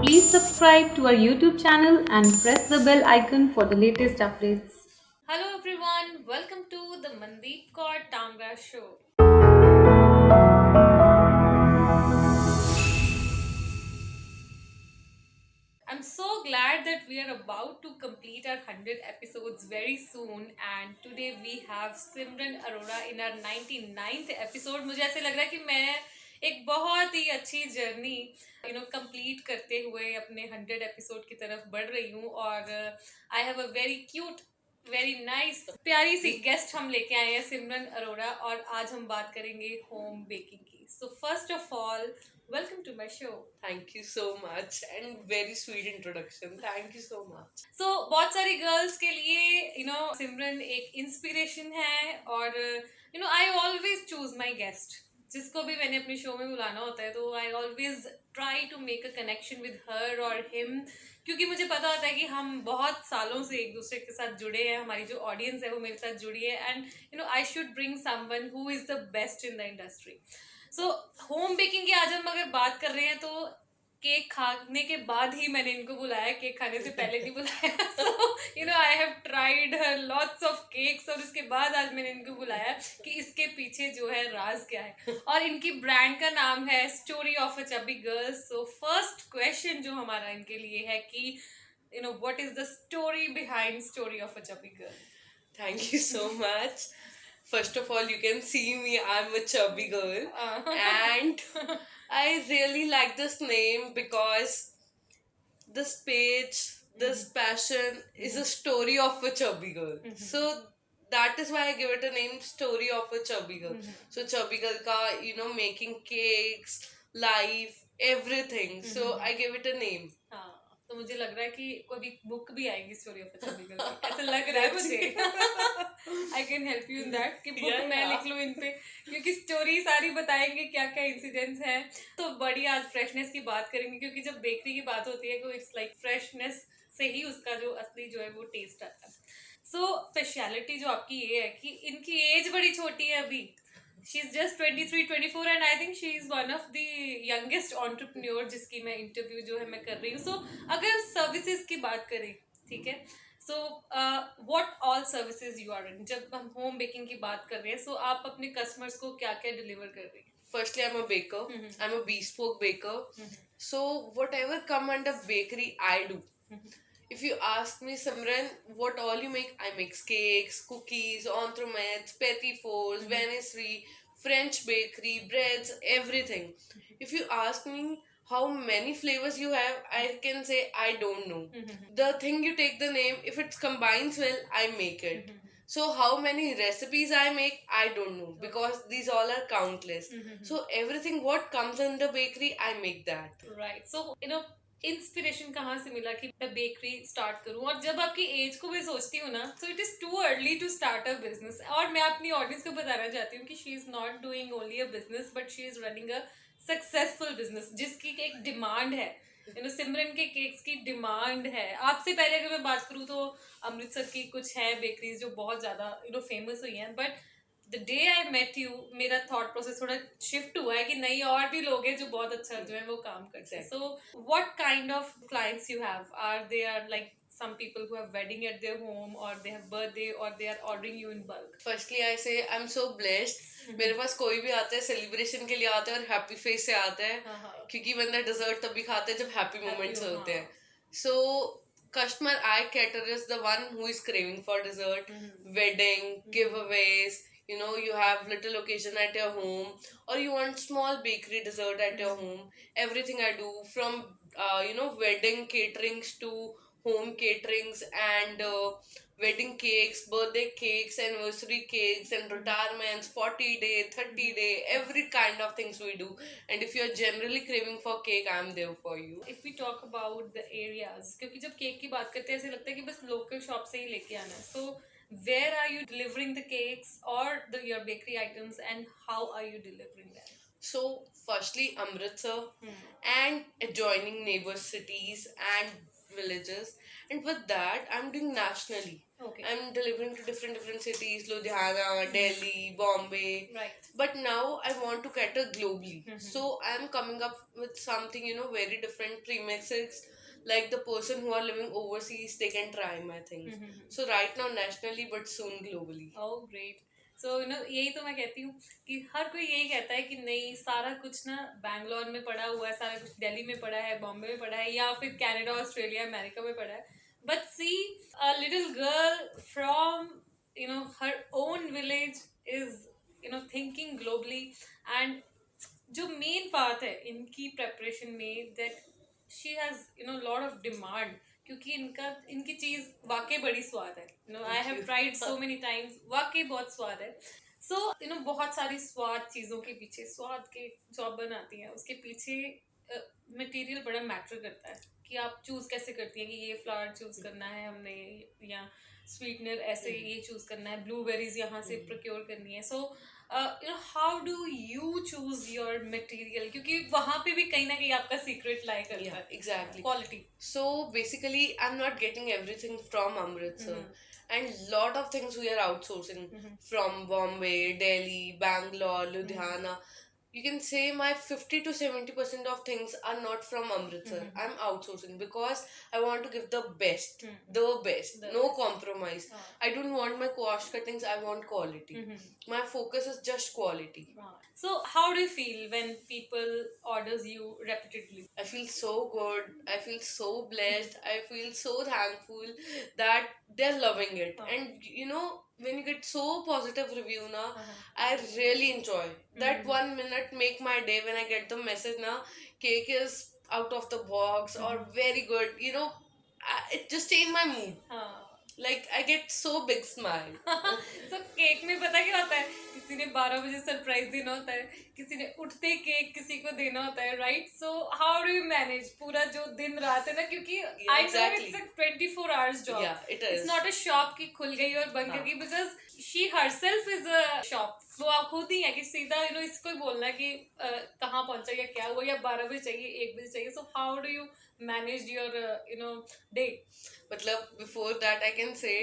Please subscribe to our YouTube channel and press the bell icon for the latest updates. Hello everyone, welcome to the Mandeep Kaur Tamra show. I'm so glad that we are about to complete our 100 episodes very soon, and today we have Simran Arora in our 99th episode. मुझे ऐसे लग रहा है कि मैं एक बहुत ही अच्छी जर्नी कंप्लीट करते हुए अपने 100 एपिसोड की तरफ बढ़ रही हूँ और I have a very cute very nice प्यारी सी गेस्ट हम लेके आए हैं सिमरन अरोड़ा और आज हम बात करेंगे होम बेकिंग की. So first of all, welcome to my show. Thank you so much and very sweet introduction. Thank you so much. सो बहुत सारी गर्ल्स के लिए सिमरन एक इंस्पिरेशन है और I always choose my guest. जिसको भी मैंने अपने शो में बुलाना होता है तो I always try to make a connection with her और हिम, क्योंकि मुझे पता होता है कि हम बहुत सालों से एक दूसरे के साथ जुड़े हैं. हमारी जो ऑडियंस है वो मेरे साथ जुड़ी है and I should bring someone who is the best in the industry. So home baking की आज हम अगर बात कर रहे हैं तो केक खाने के बाद ही मैंने इनको बुलाया, केक खाने से पहले नहीं बुलाया. So I have tried lots of cakes और उसके बाद आज मैंने इनको बुलाया कि इसके पीछे जो है राज क्या है. और इनकी ब्रांड का नाम है story of a chubby girls. So first question जो हमारा इनके लिए है कि what is the story behind story of a chubby girl. Thank you so much. First of all, you can see me, I'm a chubby girl. And I really like this name because this page, this passion is a story of a chubby girl. So that is why I give it a name, Story of a Chubby Girl. So chubby girl ka, making cakes, life, everything. So I give it a name. हाँ, तो मुझे लग रहा है कि कोई book भी आएगी story of a chubby girl. ऐसा लग रहा है मुझे. I can help you in that कि बुक मैं लिख लूँ इन पे, क्योंकि स्टोरी सारी बताएंगे क्या क्या इंसिडेंट्स हैं. तो बड़ी आज फ्रेशनेस की बात करेंगे, क्योंकि जब बेकरी की बात होती है तो इट्स लाइक फ्रेशनेस से ही उसका जो असली जो है वो टेस्ट आता है. सो स्पेशलिटी जो आपकी ये है कि इनकी एज बड़ी छोटी है अभी. She is just 23 24 and I think she is one of the youngest entrepreneur जिसकी मैं इंटरव्यू जो है मैं कर रही हूँ. सो अगर सर्विसेज की बात करें, ठीक है, so what all services you are in. जब हम होम बेकिंग की बात कर रहे हैं सो आप अपने कस्टमर्स को क्या क्या डिलीवर कर रही हैं. Firstly, I'm a baker. I'm a bespoke baker. So whatever come under bakery, I do. If you ask me, Simran, what all you make? I make cakes, cookies, entremets, petit fours, vernisserie, French bakery, breads, everything. If you ask me how many flavors you have, I can say I don't know. The thing you take the name, if it combines well, I make it. So how many recipes I make, I don't know, because these all are countless. So everything what comes in the bakery, I make that. Right. So inspiration कहाँ से मिला कि मैं bakery start करूँ. और जब आपकी as को मैं सोचती हूँ ना, so it is too early to start a business. और मैं अपनी ऑडियंस को बताना चाहती हूँ कि she is not doing only a business but she is running a successful business जिसकी एक डिमांड है. सिमरन के केक्स की डिमांड है. आपसे पहले अगर मैं बात करूँ तो अमृतसर की कुछ है बेकरीज जो बहुत ज्यादा फेमस हुई हैं, but the day I met you मेरा थॉट प्रोसेस थोड़ा शिफ्ट हुआ है कि नहीं, और भी लोग हैं जो बहुत अच्छा जो है वो काम करते हैं. So what kind of clients you have. Are they are like some people who have wedding at their home or they have birthday or they are ordering you in bulk. Firstly, I say I'm so blessed. मेरे पास कोई भी आता है celebration के लिए आता है और हैप्पी फेस से आता है, क्योंकि बंदा डिजर्ट तभी खाता है जब हैप्पी मोमेंट्स होते हैं. सो customer I cater is the one who is craving for dessert, wedding, giveaways. You have little occasion at your home, or you want small bakery dessert at your home. Everything I do, from wedding caterings to home caterings and wedding cakes, birthday cakes, anniversary cakes, and retirements, 40-day, 30-day, every kind of things we do. And if you're generally craving for cake, I'm there for you. If we talk about the areas, क्योंकि जब cake की बात करते हैं ऐसे लगता है कि बस लोकल शॉप से ही लेके आना है. So where are you delivering the cakes or your bakery items, and how are you delivering them? So firstly, Amritsar and adjoining neighbor cities and villages, and with that I'm doing nationally. Okay. I'm delivering to different cities, Ludhiana, Delhi, Bombay. Right. But now I want to cater globally. So I'm coming up with something, very different premixes. Like the person who are living overseas, they can try my things. So right now nationally, but soon globally. Oh great. So यही तो मैं कहती हूँ कि हर कोई यही कहता है कि नहीं सारा कुछ ना बैंगलोर में पड़ा हुआ है, सारा कुछ दिल्ली में पड़ा है, बॉम्बे में पड़ा है, या फिर कनाडा, ऑस्ट्रेलिया, अमेरिका में पड़ा है. But see, a little girl from her own village is thinking globally. And जो मेन बात है इनकी प्रेपरेशन में, that she has lot of demand, क्योंकि इनकी चीज वाकई बड़ी स्वाद है. आई have tried so many times, वाकई बहुत स्वाद है. सो बहुत सारी स्वाद चीज़ों के पीछे, स्वाद के जॉब बनाती हैं, उसके पीछे मटेरियल बड़ा मैटर करता है कि आप चूज कैसे करती हैं कि ये फ्लावर चूज करना है हमने, या स्वीटनर ऐसे ये चूज करना है, ब्लूबेरीज यहाँ से प्रोक्योर करनी है. So how do you choose your material, क्योंकि वहां पे भी कहीं ना कहीं आपका सीक्रेट लाई करता है. Exactly. Quality. So basically, I'm not getting everything from Amritsar. And lot of things we are outsourcing from Bombay, Delhi, Bangalore, Ludhiana. You can say my 50 to 70% of things are not from Amritsar. I'm outsourcing because I want to give the best. The best. No compromise. I don't want my cost cuttings. I want quality. My focus is just quality. So how do you feel when people orders you repeatedly? I feel so good. I feel so blessed. I feel so thankful that they're loving it. And when you get so positive review na, I really enjoy. That 1 minute make my day when I get the message na, cake is out of the box or very good. It just changed my mood. Like I get so big smile. So cake में पता क्या होता है, किसी ने 12 बजे surprise देना होता है, किसी ने उठते ही केक किसी को देना होता है, right? So how do you manage पूरा जो दिन रात है ना, क्योंकि I know it's a 24 hours job. It's not a shop की खुल गई और बंद कर गई, because she herself is a shop. वो आप खुद ही है कि सीधा इसको ही बोलना कि कहाँ पहुंचा या क्या हुआ, या 12 बजे चाहिए, 1 बजे चाहिए. So how do you manage your day? Matlab, before that I can say,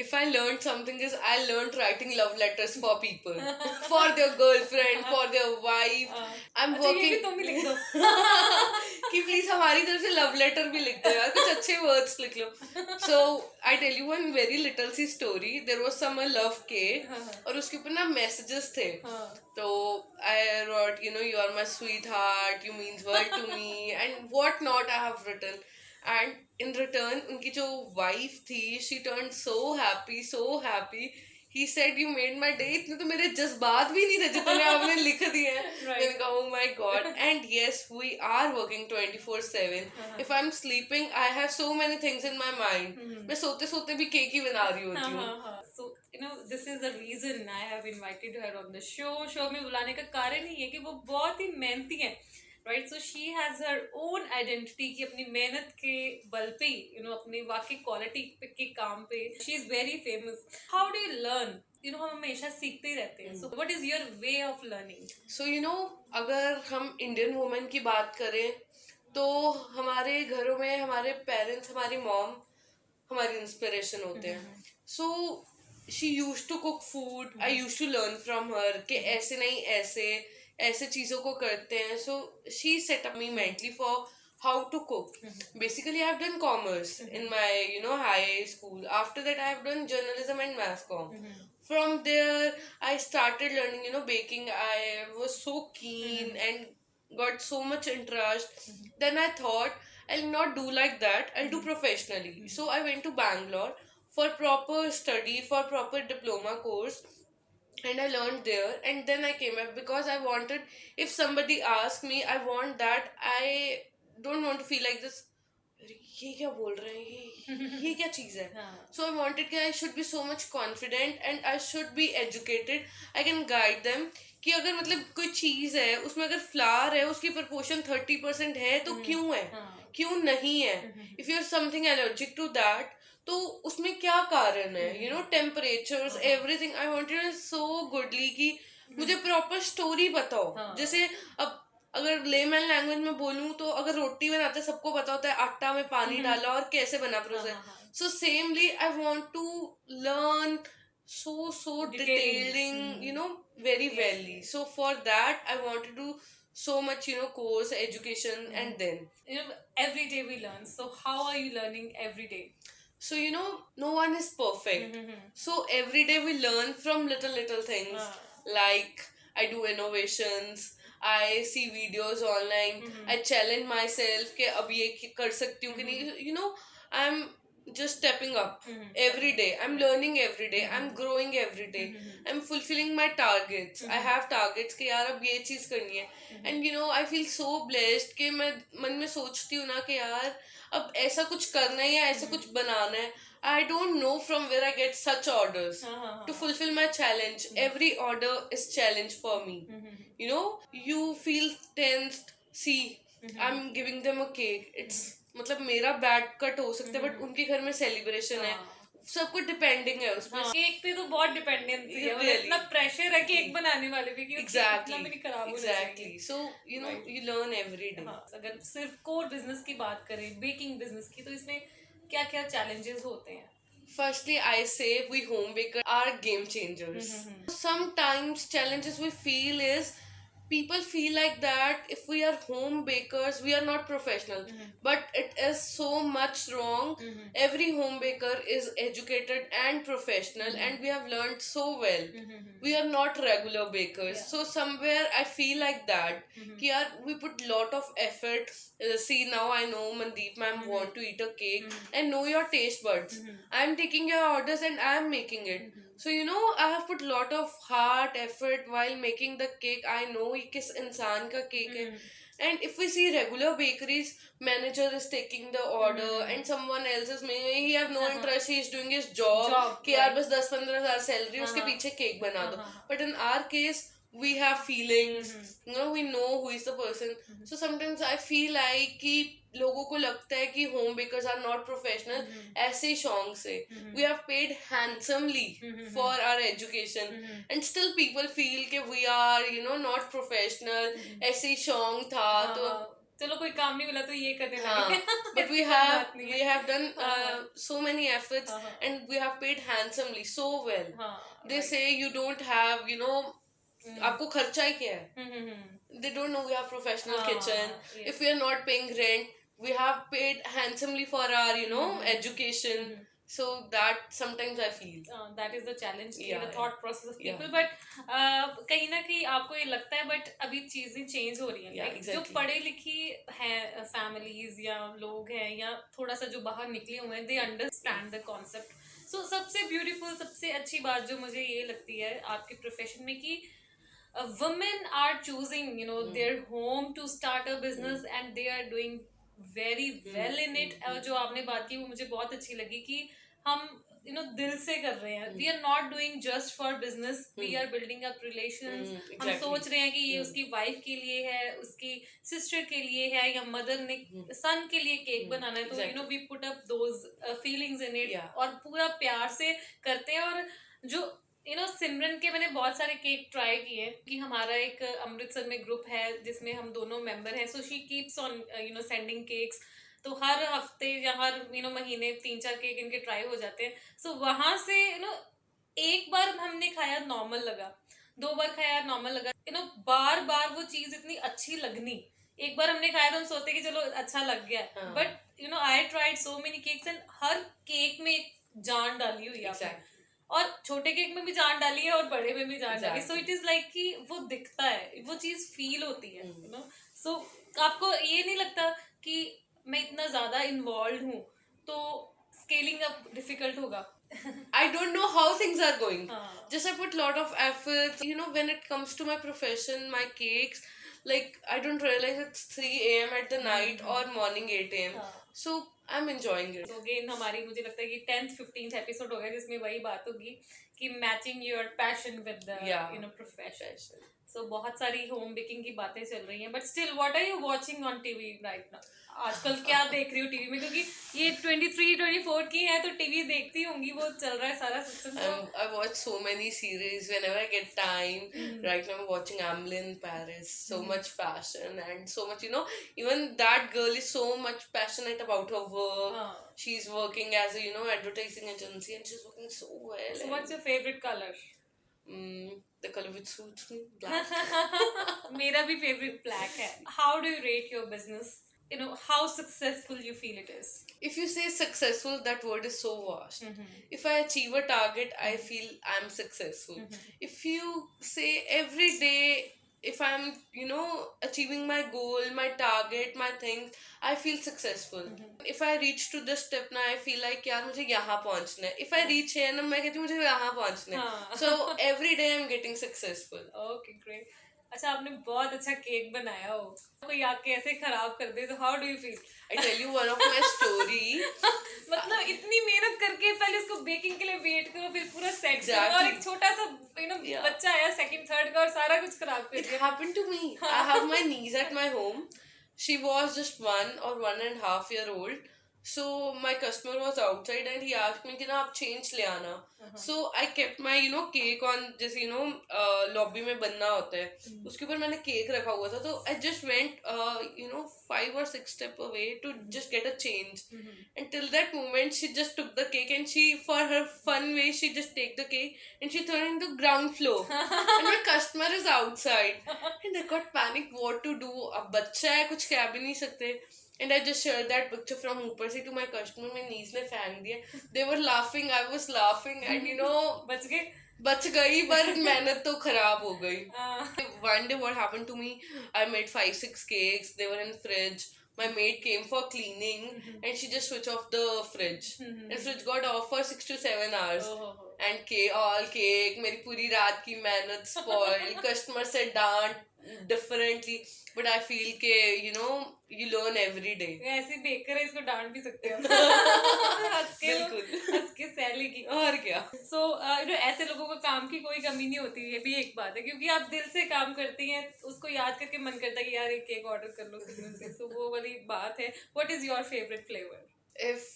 if I learned something is I learned writing love letters for people. For their girlfriend, for their wife. I'm working. ये भी तुम ही लिख दो कि please हमारी तरफ से love letter भी लिख दो यार, कुछ अच्छे वर्ड्स लिख लो. So I tell you one very little C story. There was some love cake और उसके ऊपर ना messages थे. So I wrote, you are my sweetheart, you means world to me, and what not I have written. And in return, उनकी जो wife थी, she turned so happy. He said, you made my day. इतने तो मेरे जज्बात भी नहीं थे जितने आपने लिख दिए हैं. मैंने कहा, oh my god. And yes, we are working 24/7. If I'm sleeping, I have so many things in my mind. मैं सोते सोते भी केक ही बना रही होती हूँ. So this is the reason I have invited her on the show. Show में बुलाने का कारण ही है कि वो बहुत ही मेहनती है, right? So she has her own identity कि अपनी मेहनत के बल पे अपनी वाकई क्वालिटी के काम पे she is very famous. How do you learn? हम हमेशा सीखते ही रहते हैं. So what is your way of learning? So अगर हम इंडियन वुमेन की बात करें तो हमारे घरों में हमारे पेरेंट्स, हमारी मॉम हमारी इंस्पिरेशन होते हैं. So she used to cook food. I used to learn from her कि ऐसे नहीं ऐसे चीज़ों को करते हैं. So she set up me mentally for how to cook. Basically, I have done commerce in my high school. After that, I have done journalism and mass comm. From there, I started learning baking. I was so keen and got so much interest. Then I thought I'll not do like that. I'll do professionally. So I went to Bangalore for proper study, for proper diploma course. And I learned there, and then I came back because I wanted, if somebody asked me, I want that. I don't want to feel like this. ये क्या बोल रहे हैं, ये क्या चीज़ है. So I wanted कि I should be so much confident and I should be educated. I can guide them कि अगर मतलब कोई चीज़ है उसमें अगर फ्लावर है उसकी proportion 30% है तो क्यों है, क्यों नहीं है. If you are something allergic to that, तो उसमें क्या कारण है. Temperatures, everything. I wanted it so goodly कि मुझे proper story बताओ. जैसे अब अगर लेमैन लैंग्वेज में बोलूं तो अगर रोटी बनाते सबको पता होता है आटा में पानी डाला और कैसे बना process. So samely, I want to learn so detailing, very wellly. So for that, I want to do so much, course, education, and then. Every day we learn. So how are you learning every day? So, no one is perfect. So every day we learn from little things. Like, I do innovations. I see videos online. I challenge myself कि अब ये कर सकती हूँ कि नहीं. I'm just stepping up every day. I'm learning every day. I'm growing every day. I'm fulfilling my targets. I have targets कि यार अब ये चीज करनी है. And I feel so blessed कि मैं मन में सोचती हूँ ना कि यार अब ऐसा कुछ करना है या ऐसा कुछ बनाना है. I don't know from where I get such orders to fulfill my challenge. Every order is challenge for me. You feel tensed. See, I'm giving them a cake. It's मतलब मेरा बैड कट हो सकता है but उनके घर में celebration है. सब कुछ डिपेंडिंग है उसमें. केक पे तो बहुत डिपेंडेंसी है. मतलब इतना प्रेशर है केक बनाने वाले पे कि एग्जैक्टली भी नहीं खराब होना चाहिए. सो you learn every day. अगर सिर्फ कोर बिजनेस की बात करें, बेकिंग बिजनेस की, तो इसमें क्या क्या चैलेंजेस होते हैं? Firstly, I say we home bakers are game changers. Sometimes challenges we feel is people feel like that if we are home bakers we are not professional, but it is so much wrong. Every home baker is educated and professional, and we have learned so well. We are not regular bakers. So somewhere I feel like that कि यार we put lot of effort. See, now I know Mandeep ma'am want to eat a cake and know your taste buds. I am taking your orders and I am making it. So I have put lot of heart effort while making the cake. I know ये किस इंसान का cake है. And if we see regular bakeries, manager is taking the order and someone else is making. He have no interest. He is doing his job. कि यार बस 10-15 हज़ार salary उसके पीछे केक बना दो. But in our case, we have feelings. We know who is the person. So sometimes I feel like कि लोगों को लगता है कि home bakers are not professional. ऐसे शौक से we have paid handsomely for our education, and still people feel कि we are not professional. ऐसे ही शौक था तो चलो कोई काम नहीं मिला तो ये करने लगे. But we have done so many efforts and we have paid handsomely so well. They say you don't have आपको खर्चा ही क्या है. They don't know we have professional kitchen. If we are not paying rent, we have paid handsomely for our education. So that sometimes I feel that is the challenge, the thought process of people. But कहीं ना कहीं आपको ये लगता है but अभी चीजें change हो रही हैं. जो पढ़े लिखी हैं फैमिलीज या लोग हैं या थोड़ा सा जो बाहर निकले हुए हैं, they understand the concept. So सबसे ब्यूटीफुल, सबसे अच्छी बात जो मुझे ये लगती है आपके प्रोफेशन में कि women are choosing their home to start a business and they are doing very well in it. और जो आपने बात की वो मुझे बहुत अच्छी लगी कि हम दिल से कर रहे हैं. We are not doing just for business. We are building up relations. हम सोच रहे हैं कि ये उसकी वाइफ के लिए है, उसकी सिस्टर के लिए है, या मदर ने सन के लिए केक बनाना है, तो we put up those feelings in it. और पूरा प्यार से करते हैं. और जो सिमरन के मैंने बहुत सारे केक ट्राई किए कि हमारा एक अमृतसर में ग्रुप है जिसमें हम दोनों मेंबर हैं. So she keeps on sending cakes. तो हर हफ्ते या हर महीने 3-4 केक इनके ट्राई हो जाते हैं. सो वहां से एक बार हमने खाया नॉर्मल लगा, 2 बार खाया नॉर्मल लगा, बार बार वो चीज इतनी अच्छी लगनी. एक बार हमने खाया तो हम सोचते कि चलो अच्छा लग गया, but I tried so many cakes and her cake में जान डाली हुई है. और छोटे केक में भी जान डाली है और बड़े में भी जान डाली. सो इट इज लाइक कि वो दिखता है, वो चीज फील होती है. सो आपको ये नहीं लगता कि मैं इतना ज्यादा इन्वॉल्व हूँ तो स्केलिंग अप डिफिकल्ट होगा? I don't know how things are going. Just I put lot of efforts. When it comes to my profession, my cakes, like I don't realize it's 3 a.m. at the night or morning 8 a.m. So I'm enjoying it. So again हमारी मुझे लगता है कि 10th 15th episode होगा जिसमें वही बात होगी कि matching your passion with the profession. So बहुत सारी होम बेकिंग की बातें चल रही हैं, but still what are you watching on TV right now? आजकल क्या देख रही हो टीवी में, क्योंकि ये 23-24 की है तो टीवी देखती होंगी, वो चल रहा है सारा system. I watch so many series whenever I get time. Right now I'm watching Emily in Paris. So much fashion and so much, even that girl is so much passionate about her work. She's working as a, advertising agency and she's working so well. So what's your favorite color? The color which suits me, black. मेरा भी favorite black है. How do you rate your business? How successful you feel it is? If you say successful, that word is so vast. If I achieve a target, I feel I'm successful. If you say every day, if I'm, achieving my goal, my target, my things, I feel successful. If I reach to this step now, I feel like यार मुझे यहाँ पहुँचना है. If I reach here ना, मैं कहती हूँ मुझे यहाँ पहुँचना है. So every day I'm getting successful. Okay, great. अच्छा, आपने बहुत अच्छा केक बनाया हो, कोई आके ऐसे खराब कर दे तो how do you feel? I tell you one of my story. मतलब इतनी मेहनत करके पहले उसको बेकिंग के लिए वेट करो, फिर पूरा सेट करो, और एक छोटा सा बच्चा आया सेकंड थर्ड का और सारा कुछ खराब कर दिया. It happened to me. I have my niece at my home. She was just 1 or 1.5 year old. So my customer was outside and he asked me कि ना आप change ले आना. So I kept my cake on, जैसे lobby में बनना होता है, उसके ऊपर मैंने केक रखा हुआ था. तो I just went 5 or 6 steps away to just get a change. And till that moment she just took the cake and she, for her fun way, she just take the cake and she threw it in the ground floor. And my customer is outside and I got panic what to do. अब बच्चा है, कुछ कह भी नहीं सकते. And I just shared that picture from ऊपर से to my customer. मेरी niece ने फेंक दिया. They were laughing, I was laughing, and बच गई, पर मेहनत तो खराब हो गई. One day what happened to me, I made 5-6 cakes. They were in fridge. My maid came for cleaning and she just switched off the fridge. And fridge got off for 6 to 7 hours. And all cake, मेरी पूरी रात की मेहनत spoiled. Customer said डांट differently. But I feel के you learn every day. ऐसे baker है, इसको डांट भी सकते हो. बिल्कुल. हंस के सैली की. और क्या. So ऐसे लोगों को काम की कोई कमी नहीं होती, ये भी एक बात है, क्योंकि आप दिल से काम करती हैं, उसको याद करके मन करता है कि यार एक केक ऑर्डर कर लो सिग्नल से. So वो वाली बात है. What is your favorite flavor? If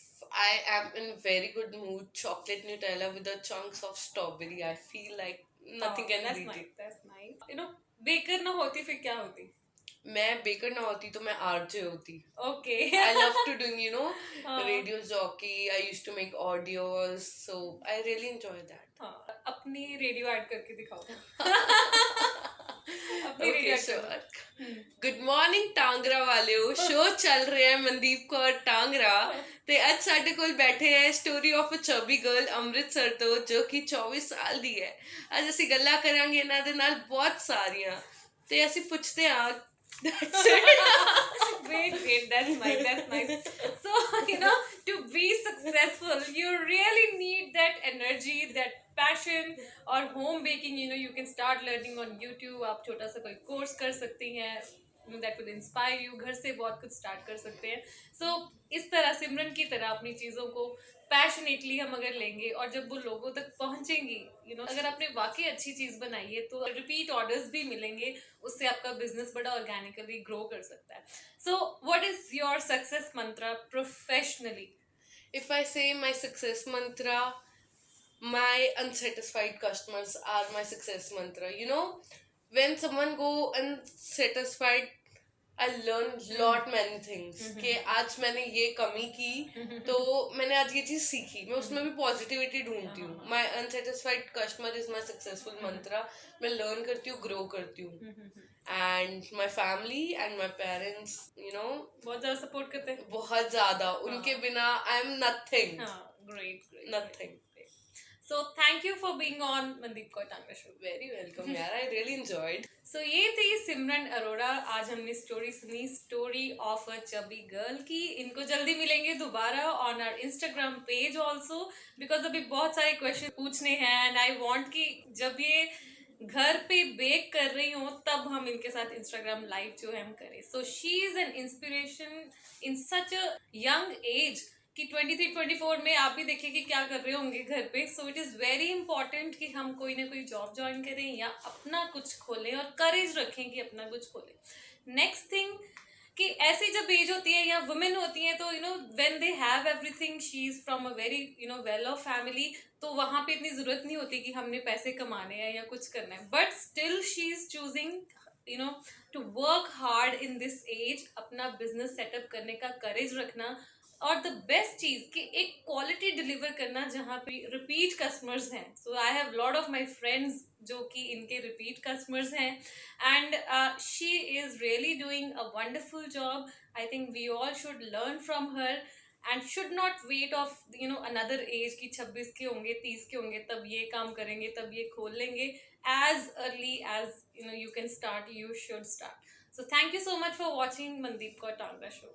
I am in very good mood, chocolate Nutella with the chunks of strawberry, I feel like nothing can beat it. That's nice. Baker ना होती फिर क्या होती? मैं बेकर ना होती तो मैं आरजे होती. Okay. I love to doing radio jockey. I used to make audios, so I really enjoy that. अपनी रेडियो ऐड करके दिखाओ. Okay, sure. Good morning Tangra वालिओ. शो चल रहे हैं मनदीप कौर टांगरा ते ਅੱਜ ਸਾਡੇ ਕੋਲ ਬੈਠੇ ਹੈ story of a chubby girl Amritsar ਤੋਂ ਜੋ ਕਿ 24 ਸਾਲ ਦੀ ਹੈ. ਅੱਜ ਅਸੀਂ ਗੱਲਾਂ ਕਰਾਂਗੇ ਇਹਨਾਂ ਦੇ ਨਾਲ ਬਹੁਤ ਸਾਰੀਆਂ ਤੇ ਅਸੀਂ ਪੁੱਛਦੇ ਹਾਂ. That's it. Great. That's nice. So, to be successful, you really need that energy, that passion. और home baking, you can start learning on YouTube. आप छोटा सा कोई कोर्स कर सकती हैं. That will inspire you. घर से बहुत कुछ स्टार्ट कर सकते हैं. So, इस तरह सिमरन की तरह अपनी चीज़ों को पैशनेटली हम अगर लेंगे और जब वो लोगों तक पहुंचेंगी, अगर आपने वाकई अच्छी चीज़ बनाई है तो रिपीट ऑर्डर्स भी मिलेंगे, उससे आपका बिजनेस बड़ा ऑर्गेनिकली ग्रो कर सकता है. So what is your success Mantra professionally? If I say my success mantra, my unsatisfied customers are my success mantra. When someone go unsatisfied, I learn lot many things. कि आज मैंने ये कमी की तो मैंने आज ये चीज सीखी, मैं उसमें भी पॉजिटिविटी ढूंढती हूँ. My unsatisfied customer is my successful mantra. मैं लर्न करती हूँ, ग्रो करती हूँ. And my family and my parents, बहुत ज़्यादा सपोर्ट करते हैं. बहुत ज़्यादा. उनके बिना I am nothing. Great. Nothing. So thank you for being on Mandeep Kaur Tangra show. Very welcome यार. I really enjoyed. So ये थी सिमरन अरोड़ा. आज हमने स्टोरी सुनी, story of a chubby girl की. इनको जल्दी मिलेंगे दोबारा on our Instagram page also, because अभी बहुत सारे क्वेश्चन पूछने हैं एंड आई वांट कि जब ये घर पे बेक कर रही हो तब हम इनके साथ इंस्टाग्राम लाइव जो है हम करें. So she is an inspiration in such a young age कि 23-24 में आप भी देखिए कि क्या कर रहे होंगे घर पे. So it is very important कि हम कोई ना कोई जॉब ज्वाइन करें या अपना कुछ खोलें और करेज रखें कि अपना कुछ खोलें. नेक्स्ट थिंग कि ऐसी जब एज होती है या वुमेन होती है तो when they have everything, she is from a very well of family, तो वहाँ पे इतनी ज़रूरत नहीं होती कि हमने पैसे कमाने हैं या कुछ करना है. But still she is choosing to work hard in this age, अपना बिजनेस सेटअप करने का करेज रखना. और द बेस्ट चीज कि एक क्वालिटी डिलीवर करना जहाँ पे रिपीट कस्टमर्स हैं. So I have lot of my friends जो कि इनके रिपीट कस्टमर्स हैं, and she is really doing a wonderful job. I think we all should learn from her and should not wait of another age कि 26 के होंगे, 30 के होंगे तब ये काम करेंगे, तब ये खोल लेंगे. as early as you can start, you should start. So thank you so much for watching Mandeep Kaur Tangra show.